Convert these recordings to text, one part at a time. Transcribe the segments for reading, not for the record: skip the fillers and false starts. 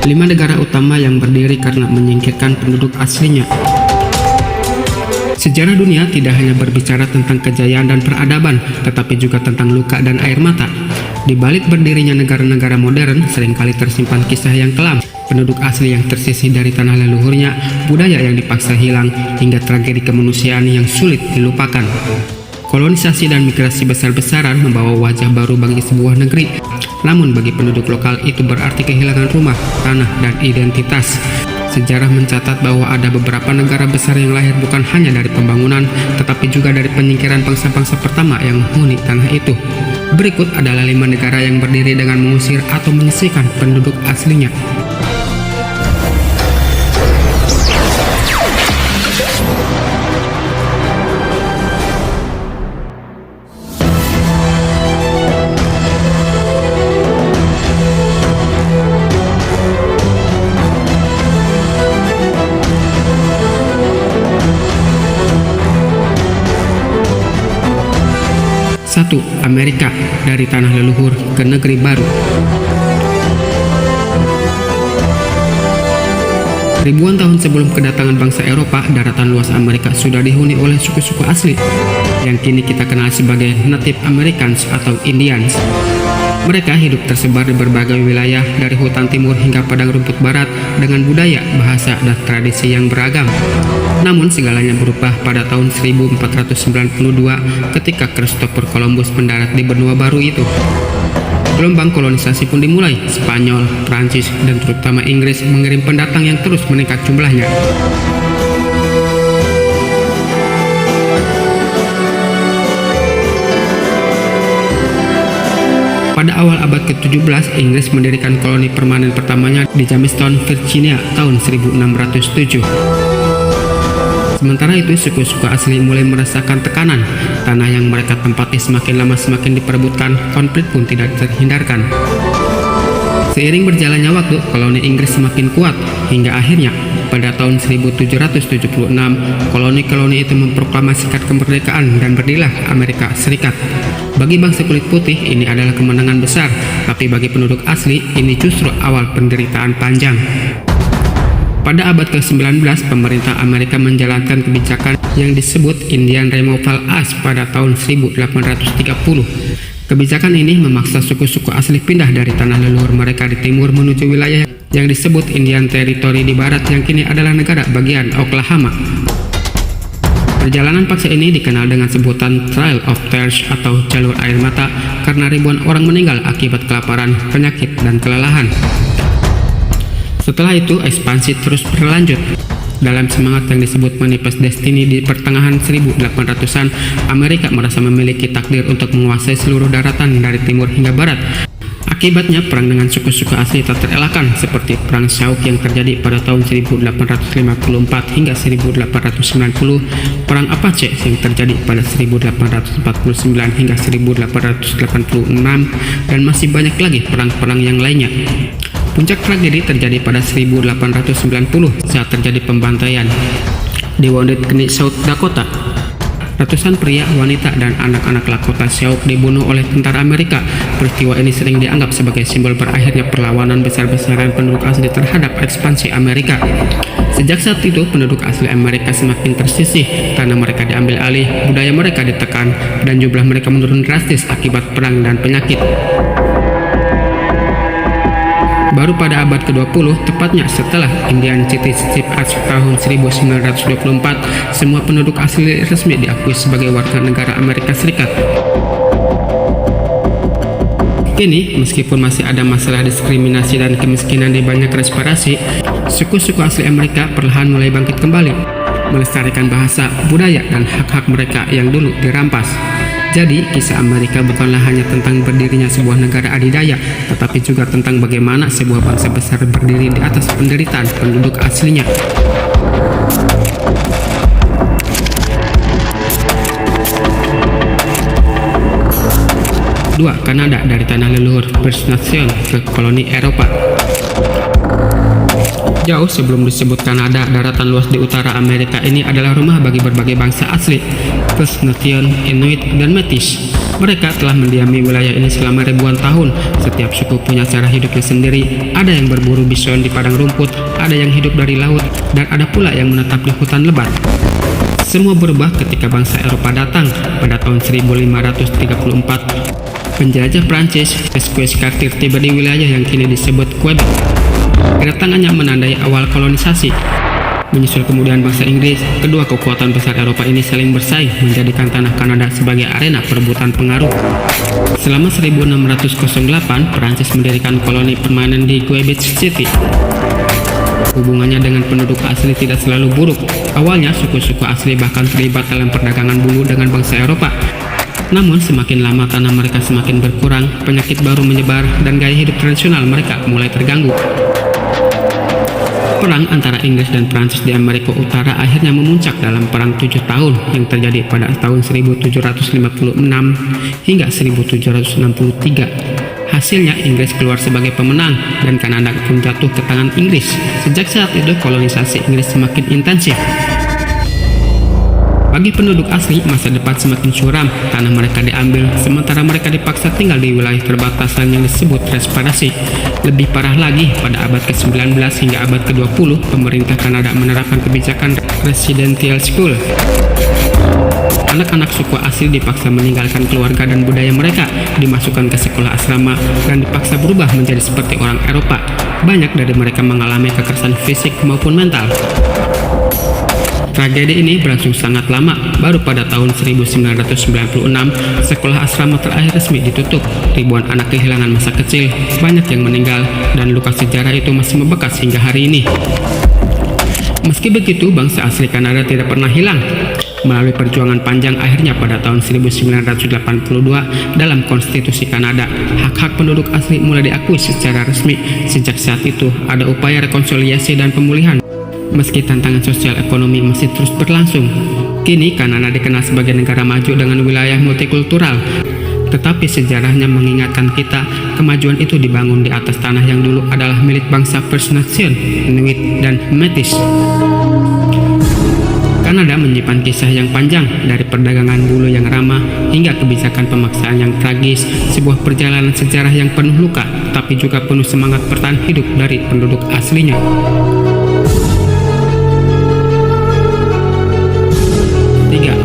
5 negara utama yang berdiri karena menyingkirkan penduduk aslinya. Sejarah dunia tidak hanya berbicara tentang kejayaan dan peradaban, tetapi juga tentang luka dan air mata. Di balik berdirinya negara-negara modern, seringkali tersimpan kisah yang kelam, penduduk asli yang tersisih dari tanah leluhurnya, budaya yang dipaksa hilang, hingga tragedi kemanusiaan yang sulit dilupakan. Kolonisasi dan migrasi besar-besaran membawa wajah baru bagi sebuah negeri. Namun bagi penduduk lokal itu berarti kehilangan rumah, tanah, dan identitas. Sejarah mencatat bahwa ada beberapa negara besar yang lahir bukan hanya dari pembangunan, tetapi juga dari penyingkiran bangsa-bangsa pertama yang menghuni tanah itu. Berikut adalah 5 negara yang berdiri dengan mengusir atau menyisihkan penduduk aslinya. Satu, Amerika, dari tanah leluhur ke negeri baru. Ribuan tahun sebelum kedatangan bangsa Eropa, daratan luas Amerika sudah dihuni oleh suku-suku asli, yang kini kita kenal sebagai Native Americans atau Indians. Mereka hidup tersebar di berbagai wilayah dari hutan timur hingga padang rumput barat dengan budaya, bahasa, dan tradisi yang beragam. Namun segalanya berubah pada tahun 1492 ketika Christopher Columbus mendarat di benua baru itu. Gelombang kolonisasi pun dimulai. Spanyol, Prancis, dan terutama Inggris mengirim pendatang yang terus meningkat jumlahnya. Pada awal abad ke-17, Inggris mendirikan koloni permanen pertamanya di Jamestown, Virginia tahun 1607. Sementara itu, suku-suku asli mulai merasakan tekanan. Tanah yang mereka tempati semakin lama semakin diperebutkan, konflik pun tidak terhindarkan. Seiring berjalannya waktu, koloni Inggris semakin kuat, hingga akhirnya pada tahun 1776, koloni-koloni itu memproklamasikan kemerdekaan dan berdirilah Amerika Serikat. Bagi bangsa kulit putih, ini adalah kemenangan besar, tapi bagi penduduk asli, ini justru awal penderitaan panjang. Pada abad ke-19, pemerintah Amerika menjalankan kebijakan yang disebut Indian Removal Act pada tahun 1830. Kebijakan ini memaksa suku-suku asli pindah dari tanah leluhur mereka di timur menuju wilayah yang disebut Indian Territory di barat yang kini adalah negara bagian Oklahoma. Perjalanan paksa ini dikenal dengan sebutan Trail of Tears atau jalur air mata karena ribuan orang meninggal akibat kelaparan, penyakit, dan kelelahan. Setelah itu, ekspansi terus berlanjut. Dalam semangat yang disebut Manifest Destiny di pertengahan 1800-an, Amerika merasa memiliki takdir untuk menguasai seluruh daratan dari timur hingga barat. Akibatnya, perang dengan suku-suku asli tak terelakkan, seperti Perang Sauk yang terjadi pada tahun 1854 hingga 1890, Perang Apache yang terjadi pada 1849 hingga 1886, dan masih banyak lagi perang-perang yang lainnya. Puncak tragedi terjadi pada 1890 saat terjadi pembantaian di Wounded Knee, South Dakota. Ratusan pria, wanita, dan anak-anak Lakota Sioux dibunuh oleh tentara Amerika. Peristiwa ini sering dianggap sebagai simbol berakhirnya perlawanan besar-besaran penduduk asli terhadap ekspansi Amerika. Sejak saat itu, penduduk asli Amerika semakin tersisih, tanah mereka diambil alih, budaya mereka ditekan, dan jumlah mereka menurun drastis akibat perang dan penyakit. Baru pada abad ke-20, tepatnya setelah Indian Citizenship Act tahun 1924, semua penduduk asli resmi diakui sebagai warga negara Amerika Serikat. Kini, meskipun masih ada masalah diskriminasi dan kemiskinan di banyak resparasi, suku-suku asli Amerika perlahan mulai bangkit kembali, melestarikan bahasa, budaya, dan hak-hak mereka yang dulu dirampas. Jadi, kisah Amerika bukanlah hanya tentang berdirinya sebuah negara adidaya, tetapi juga tentang bagaimana sebuah bangsa besar berdiri di atas penderitaan penduduk aslinya. Dua, Kanada, dari tanah leluhur First Nation ke koloni Eropa. Jauh sebelum disebut Kanada, daratan luas di utara Amerika ini adalah rumah bagi berbagai bangsa asli, First Nation, Inuit, dan Métis. Mereka telah mendiami wilayah ini selama ribuan tahun. Setiap suku punya cara hidupnya sendiri. Ada yang berburu bison di padang rumput, ada yang hidup dari laut, dan ada pula yang menetap di hutan lebat. Semua berubah ketika bangsa Eropa datang pada tahun 1534. Penjelajah Prancis, Jacques Cartier, tiba di wilayah yang kini disebut Quebec. Kedatangannya menandai awal kolonisasi. Menyusul kemudian bangsa Inggris, kedua kekuatan besar Eropa ini saling bersaing menjadikan tanah Kanada sebagai arena perebutan pengaruh. Selama 1608, Prancis mendirikan koloni permanen di Quebec City. Hubungannya dengan penduduk asli tidak selalu buruk. Awalnya, suku-suku asli bahkan terlibat dalam perdagangan bulu dengan bangsa Eropa. Namun, semakin lama tanah mereka semakin berkurang, penyakit baru menyebar, dan gaya hidup tradisional mereka mulai terganggu. Perang antara Inggris dan Prancis di Amerika Utara akhirnya memuncak dalam Perang 7 tahun yang terjadi pada tahun 1756 hingga 1763. Hasilnya Inggris keluar sebagai pemenang dan Kanada pun jatuh ke tangan Inggris. Sejak saat itu kolonisasi Inggris semakin intensif. Bagi penduduk asli, masa depan semakin suram. Tanah mereka diambil, sementara mereka dipaksa tinggal di wilayah perbatasan yang disebut resparasi. Lebih parah lagi, pada abad ke-19 hingga abad ke-20, pemerintah Kanada menerapkan kebijakan residential school. Anak-anak suku asli dipaksa meninggalkan keluarga dan budaya mereka, dimasukkan ke sekolah asrama, dan dipaksa berubah menjadi seperti orang Eropa. Banyak dari mereka mengalami kekerasan fisik maupun mental. Tragedi ini berlangsung sangat lama. Baru pada tahun 1996, sekolah asrama terakhir resmi ditutup. Ribuan anak kehilangan masa kecil, banyak yang meninggal, dan luka sejarah itu masih membekas hingga hari ini. Meski begitu, bangsa asli Kanada tidak pernah hilang. Melalui perjuangan panjang, akhirnya pada tahun 1982 dalam konstitusi Kanada, hak-hak penduduk asli mulai diakui secara resmi. Sejak saat itu, ada upaya rekonsiliasi dan pemulihan. Meski tantangan sosial ekonomi masih terus berlangsung, kini Kanada dikenal sebagai negara maju dengan wilayah multikultural. Tetapi sejarahnya mengingatkan kita, kemajuan itu dibangun di atas tanah yang dulu adalah milik bangsa First Nation, Inuit, dan Métis. Kanada menyimpan kisah yang panjang, dari perdagangan bulu yang ramah hingga kebijakan pemaksaan yang tragis, sebuah perjalanan sejarah yang penuh luka, tapi juga penuh semangat bertahan hidup dari penduduk aslinya.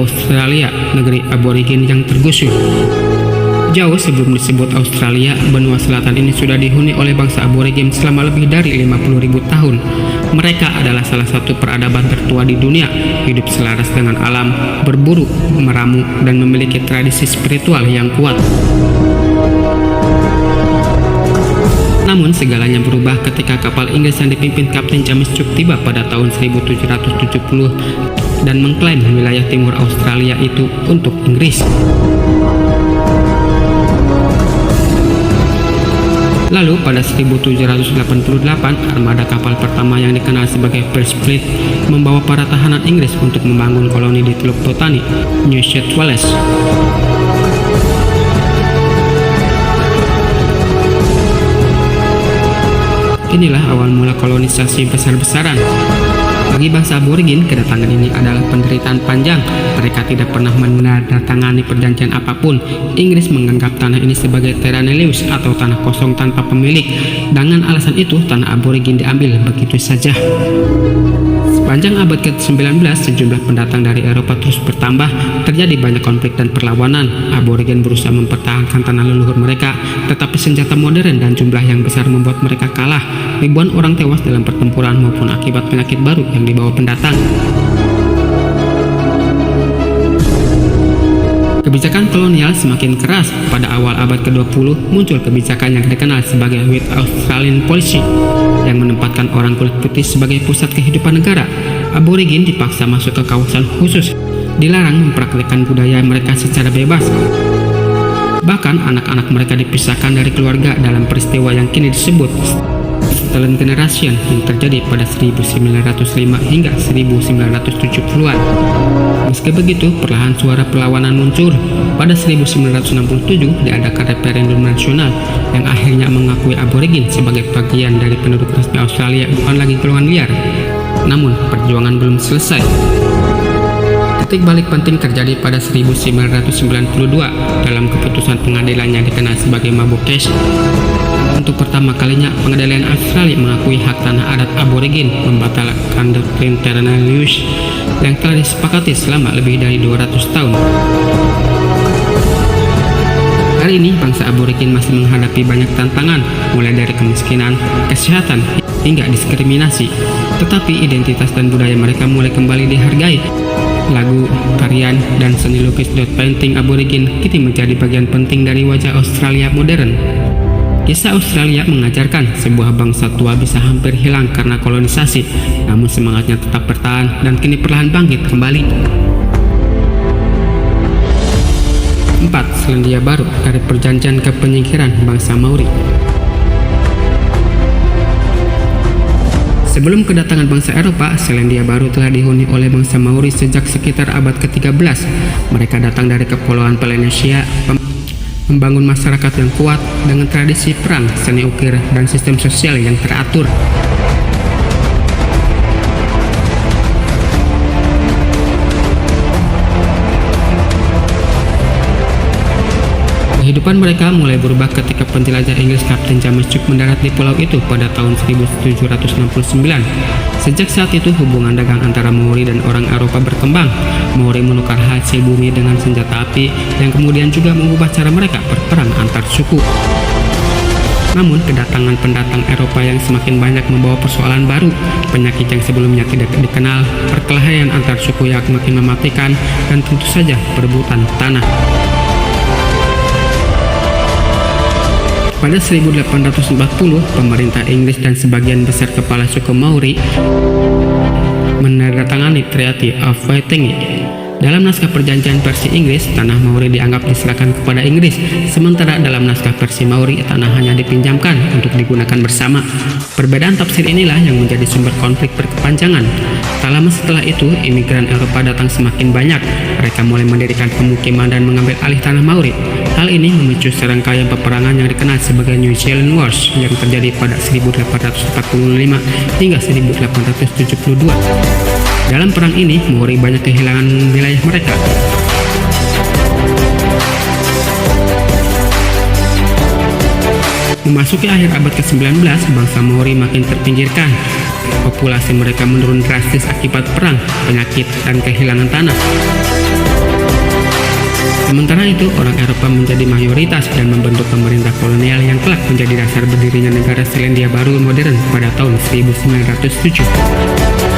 Australia, negeri aborigin yang tergusur. Jauh sebelum disebut Australia, benua selatan ini sudah dihuni oleh bangsa aborigin selama lebih dari 50.000 tahun. Mereka adalah salah satu peradaban tertua di dunia, hidup selaras dengan alam, berburu, meramu, dan memiliki tradisi spiritual yang kuat. Namun segalanya berubah ketika kapal Inggris yang dipimpin Kapten James Cook tiba pada tahun 1770 dan mengklaim wilayah timur Australia itu untuk Inggris. Lalu pada 1788, armada kapal pertama yang dikenal sebagai First Fleet membawa para tahanan Inggris untuk membangun koloni di Teluk Botani, New South Wales. Inilah awal mula kolonisasi besar-besaran. Bagi bangsa aborigin, kedatangan ini adalah penderitaan panjang. Mereka tidak pernah menandatangani perjanjian apapun. Inggris menganggap tanah ini sebagai terra nullius atau tanah kosong tanpa pemilik. Dengan alasan itu, tanah aborigin diambil begitu saja. Sepanjang abad ke-19, sejumlah pendatang dari Eropa terus bertambah. Terjadi banyak konflik dan perlawanan. Aborigin berusaha mempertahankan tanah leluhur mereka, tetapi senjata modern dan jumlah yang besar membuat mereka kalah. Ribuan orang tewas dalam pertempuran maupun akibat penyakit baru yang dibawa pendatang. Kebijakan kolonial semakin keras. Pada awal abad ke-20, muncul kebijakan yang dikenal sebagai White Australian Policy yang menempatkan orang kulit putih sebagai pusat kehidupan negara. Aborigin dipaksa masuk ke kawasan khusus, dilarang mempraktikkan budaya mereka secara bebas. Bahkan anak-anak mereka dipisahkan dari keluarga dalam peristiwa yang kini disebut Stolen Generation yang terjadi pada 1905 hingga 1970-an. Meski begitu, perlahan suara perlawanan muncul. Pada 1967 diadakan referendum nasional yang akhirnya mengakui aborigin sebagai bagian dari penduduk resmi Australia, bukan lagi golongan liar. Namun, perjuangan belum selesai. Titik balik penting terjadi pada 1992 dalam keputusan pengadilan yang dikenal sebagai Mabuk Case. Untuk pertama kalinya, pengadilan Australia mengakui hak tanah adat aborigin, membatalkan doktrin terra nullius yang telah disepakati selama lebih dari 200 tahun. Hari ini, bangsa aborigin masih menghadapi banyak tantangan, mulai dari kemiskinan, kesehatan, hingga diskriminasi. Tetapi identitas dan budaya mereka mulai kembali dihargai. Lagu, tarian, dan seni lukis dot painting aborigin kini menjadi bagian penting dari wajah Australia modern. Kisah Australia mengajarkan sebuah bangsa tua bisa hampir hilang karena kolonisasi, namun semangatnya tetap bertahan dan kini perlahan bangkit kembali. 4. Selandia Baru dari perjanjian ke penyingkiran bangsa Maori. Sebelum kedatangan bangsa Eropa, Selandia Baru telah dihuni oleh bangsa Maori sejak sekitar abad ke-13. Mereka datang dari kepulauan Polynesia, membangun masyarakat yang kuat dengan tradisi perang, seni ukir, dan sistem sosial yang teratur. Kehidupan mereka mulai berubah ketika penjelajah Inggris Kapten James Cook mendarat di pulau itu pada tahun 1769. Sejak saat itu, hubungan dagang antara Maori dan orang Eropa berkembang. Maori menukar hasil bumi dengan senjata api yang kemudian juga mengubah cara mereka berperang antar suku. Namun, kedatangan pendatang Eropa yang semakin banyak membawa persoalan baru, penyakit yang sebelumnya tidak dikenal, perkelahian antar suku yang makin mematikan, dan tentu saja perebutan tanah. Pada 1840, pemerintah Inggris dan sebagian besar kepala suku Maori menandatangani Treaty of Waitangi. Dalam naskah perjanjian versi Inggris, tanah Maori dianggap diserahkan kepada Inggris, sementara dalam naskah versi Maori, tanah hanya dipinjamkan untuk digunakan bersama. Perbedaan tafsir inilah yang menjadi sumber konflik berkepanjangan. Tak lama setelah itu, imigran Eropa datang semakin banyak. Mereka mulai mendirikan pemukiman dan mengambil alih tanah Maori. Hal ini memicu serangkaian peperangan yang dikenal sebagai New Zealand Wars yang terjadi pada 1845 hingga 1872. Dalam perang ini, Maori banyak kehilangan wilayah mereka. Memasuki akhir abad ke-19, bangsa Maori makin terpinggirkan. Populasi mereka menurun drastis akibat perang, penyakit, dan kehilangan tanah. Sementara itu, orang Eropa menjadi mayoritas dan membentuk pemerintah kolonial yang kelak menjadi dasar berdirinya negara Selandia Baru modern pada tahun 1907.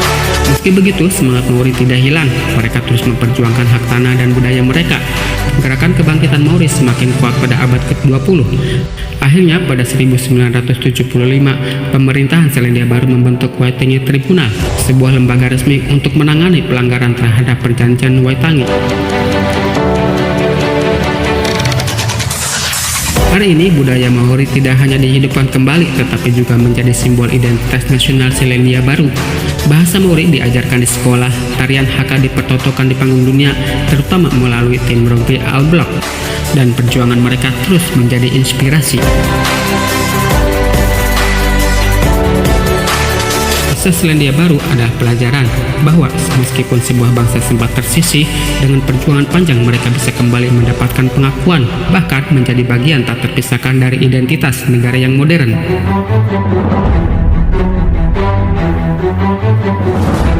Meski begitu, semangat Maori tidak hilang. Mereka terus memperjuangkan hak tanah dan budaya mereka. Gerakan kebangkitan Maori semakin kuat pada abad ke-20. Akhirnya, pada 1975, pemerintahan Selandia Baru membentuk Waitangi Tribunal, sebuah lembaga resmi untuk menangani pelanggaran terhadap perjanjian Waitangi. Hari ini, budaya Maori tidak hanya dihidupkan kembali, tetapi juga menjadi simbol identitas nasional Selandia Baru. Bahasa Maori diajarkan di sekolah, tarian Haka dipertontonkan di panggung dunia, terutama melalui tim rugby All Black, dan perjuangan mereka terus menjadi inspirasi. Kisah Selandia Baru adalah pelajaran bahwa meskipun sebuah bangsa sempat tersisih, dengan perjuangan panjang mereka bisa kembali mendapatkan pengakuan, bahkan menjadi bagian tak terpisahkan dari identitas negara yang modern.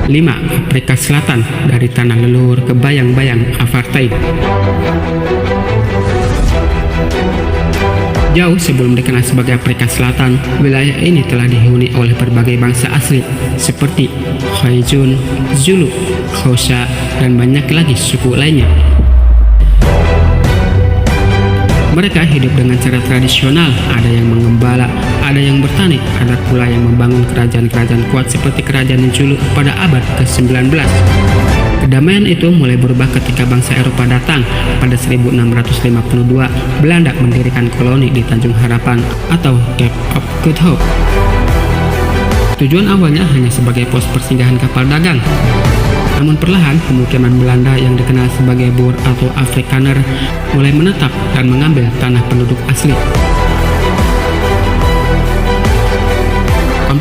5. Afrika Selatan, dari tanah leluhur ke bayang-bayang apartheid. Jauh sebelum dikenal sebagai Afrika Selatan, wilayah ini telah dihuni oleh berbagai bangsa asli seperti Khoisan, Zulu, Xhosa, dan banyak lagi suku lainnya. Mereka hidup dengan cara tradisional, ada yang mengembala, ada yang bertani, ada pula yang membangun kerajaan-kerajaan kuat seperti kerajaan Zulu pada abad ke-19. Kedamaian itu mulai berubah ketika bangsa Eropa datang. Pada 1652, Belanda mendirikan koloni di Tanjung Harapan atau Cape of Good Hope. Tujuan awalnya hanya sebagai pos persinggahan kapal dagang. Namun perlahan, pemukiman Belanda yang dikenal sebagai Boer atau Afrikaner mulai menetap dan mengambil tanah penduduk asli.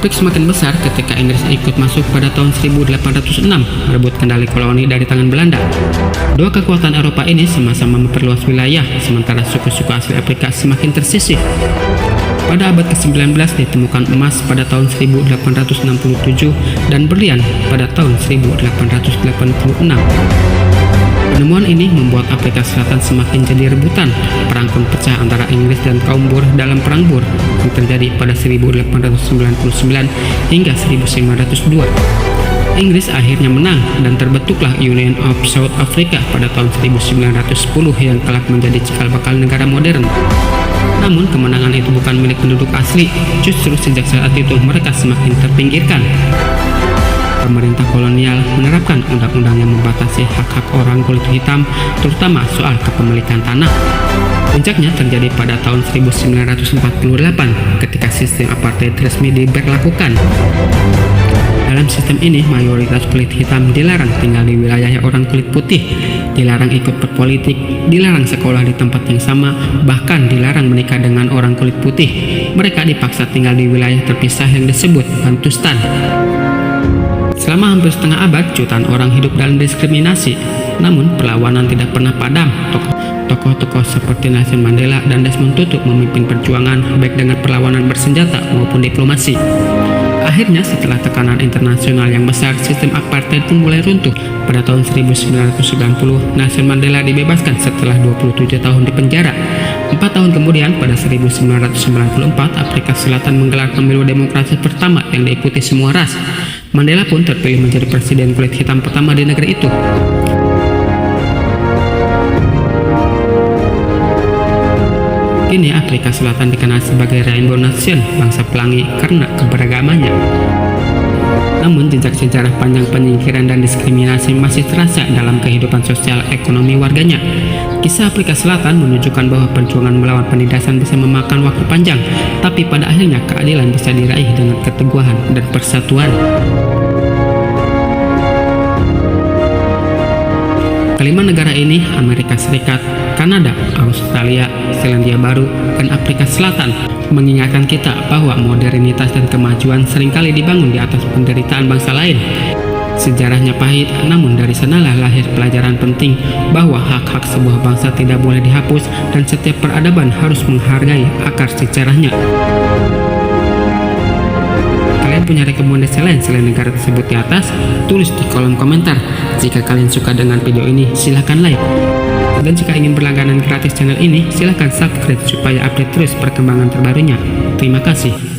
Konflik semakin besar ketika Inggris ikut masuk pada tahun 1806 merebut kendali koloni dari tangan Belanda. Dua kekuatan Eropa ini sama-sama memperluas wilayah, sementara suku-suku asli Afrika semakin tersisih. Pada abad ke-19 ditemukan emas pada tahun 1867 dan berlian pada tahun 1886. Penemuan ini membuat Afrika Selatan semakin jadi rebutan. Perang pun pecah antara Inggris dan kaum Boer dalam Perang Boer yang terjadi pada 1899 hingga 1902. Inggris akhirnya menang dan terbentuklah Union of South Africa pada tahun 1910 yang kelak menjadi cikal bakal negara modern. Namun kemenangan itu bukan milik penduduk asli, justru sejak saat itu mereka semakin terpinggirkan. Pemerintah kolonial menerapkan undang-undang yang membatasi hak-hak orang kulit hitam, terutama soal kepemilikan tanah. Puncaknya terjadi pada tahun 1948 ketika sistem apartheid resmi diberlakukan. Dalam sistem ini, mayoritas kulit hitam dilarang tinggal di wilayah orang kulit putih, dilarang ikut berpolitik, dilarang sekolah di tempat yang sama, bahkan dilarang menikah dengan orang kulit putih. Mereka dipaksa tinggal di wilayah terpisah yang disebut Bantustan. Selama hampir setengah abad, jutaan orang hidup dalam diskriminasi. Namun, perlawanan tidak pernah padam. Tokoh-tokoh seperti Nelson Mandela dan Desmond Tutu memimpin perjuangan baik dengan perlawanan bersenjata maupun diplomasi. Akhirnya, setelah tekanan internasional yang besar, sistem apartheid pun mulai runtuh. Pada tahun 1990, Nelson Mandela dibebaskan setelah 27 tahun di penjara. 4 tahun kemudian, pada 1994, Afrika Selatan menggelar pemilu demokrasi pertama yang diikuti semua ras. Mandela pun terpilih menjadi presiden kulit hitam pertama di negeri itu. Kini Afrika Selatan dikenal sebagai Rainbow Nation, bangsa pelangi karena keberagamannya. Namun jejak sejarah panjang penyingkiran dan diskriminasi masih terasa dalam kehidupan sosial ekonomi warganya. Kisah Afrika Selatan menunjukkan bahwa perjuangan melawan penindasan bisa memakan waktu panjang, tapi pada akhirnya keadilan bisa diraih dengan keteguhan dan persatuan. Kelima negara ini, Amerika Serikat, Kanada, Australia, Selandia Baru, dan Afrika Selatan, mengingatkan kita bahwa modernitas dan kemajuan seringkali dibangun di atas penderitaan bangsa lain. Sejarahnya pahit, namun dari sanalah lahir pelajaran penting bahwa hak-hak sebuah bangsa tidak boleh dihapus dan setiap peradaban harus menghargai akar sejarahnya. Kalian punya rekomendasi lain selain negara tersebut di atas? Tulis di kolom komentar. Jika kalian suka dengan video ini, silahkan like. Dan jika ingin berlangganan gratis channel ini, silahkan subscribe supaya update terus perkembangan terbarunya. Terima kasih.